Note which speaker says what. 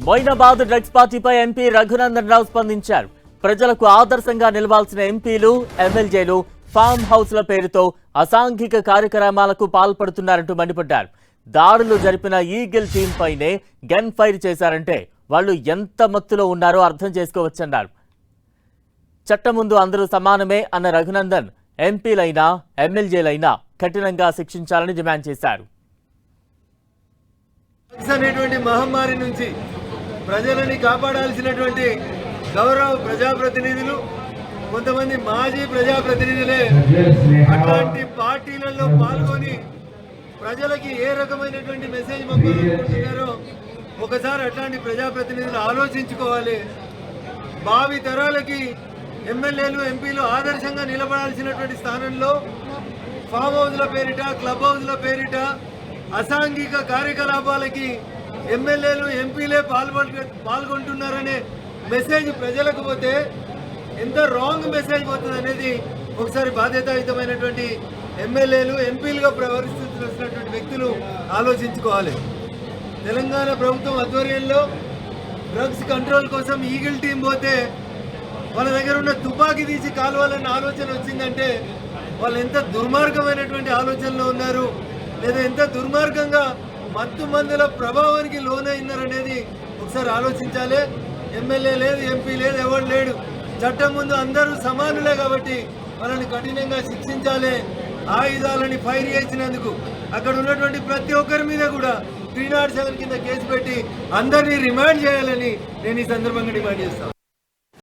Speaker 1: Moinabad drugs పార్టీపై MP Raghunandan Rao స్పందించారు. ప్రజలకు ఆదర్శంగా నిలవాల్సిన ఎంపీలు, ఎమ్మెల్యేలు ఫామ్ హౌస్ల పేరుతో అసాంఘిక కార్యక్రమాలకు పాల్పడుతున్నారంటూ మండిపడ్డారు. దాడులు జరిపిన ఈగిల్ టీం పైనే గన్ ఫైర్ చేశారంటే వాళ్ళు ఎంత మత్తులో ఉన్నారో అర్థం చేసుకోవచ్చన్నారు. చట్టం ముందు అందరూ సమానమే అన్న రఘునందన్ ఎంపీలైనా ఎమ్మెల్యేలైనా కఠినంగా శిక్షించాలని డిమాండ్ చేశారు.
Speaker 2: మహమ్మారి నుంచి ప్రజలని కాపాడాల్సినటువంటి గౌరవ ప్రజాప్రతినిధులు, కొంతమంది మాజీ ప్రజాప్రతినిధులే అట్లాంటి పార్టీలలో పాల్గొని ప్రజలకి ఏ రకమైనటువంటి మెసేజ్ పంపాలనుకుంటున్నారో ఒకసారి అట్లాంటి ప్రజాప్రతినిధులు ఆలోచించుకోవాలి. భావి తరాలకి ఎమ్మెల్యేలు, ఎంపీలు ఆదర్శంగా నిలబడాల్సినటువంటి స్థానంలో ఫామ్ హౌస్ల పేరిట, క్లబ్ హౌస్ల పేరిట అసాంఘిక కార్యకలాపాలకి ఎమ్మెల్యేలు, ఎంపీలే పాల్గొంటున్నారనే మెసేజ్ ప్రజలకు పోతే ఎంత రాంగ్ మెసేజ్ పోతుంది అనేది ఒకసారి బాధ్యతాయుతమైనటువంటి ఎమ్మెల్యేలు, ఎంపీలుగా ప్రవర్తిస్తున్నటువంటి వ్యక్తులు ఆలోచించుకోవాలి. తెలంగాణ ప్రభుత్వం ఆధ్వర్యంలో డ్రగ్స్ కంట్రోల్ కోసం ఈగిల్ టీం పోతే వాళ్ళ దగ్గర ఉన్న తుపాకీ తీసి కాలువాలన్న ఆలోచన వచ్చిందంటే వాళ్ళు ఎంత దుర్మార్గమైనటువంటి ఆలోచనలో ఉన్నారు, లేదా ఎంత దుర్మార్గంగా మత్తు మందుల ప్రభావానికి లోనైనారనేది ఒకసారి ఆలోచించాలి. ఎమ్మెల్యే లేదు, ఎంపీ లేదు, ఎవరు లేడు. చట్టం ముందు అందరూ సమానులే కాబట్టి వాళ్ళని కఠినంగా శిక్షించాలి. ఆయుధాలని ఫైర్ చేసినందుకు అక్కడ ఉన్నటువంటి ప్రతి ఒక్కరి మీద కూడా 307 కింద కేసు పెట్టి అందరినీ రిమాండ్ చేయాలని నేను ఈ సందర్భంగా డిమాండ్ చేస్తాను.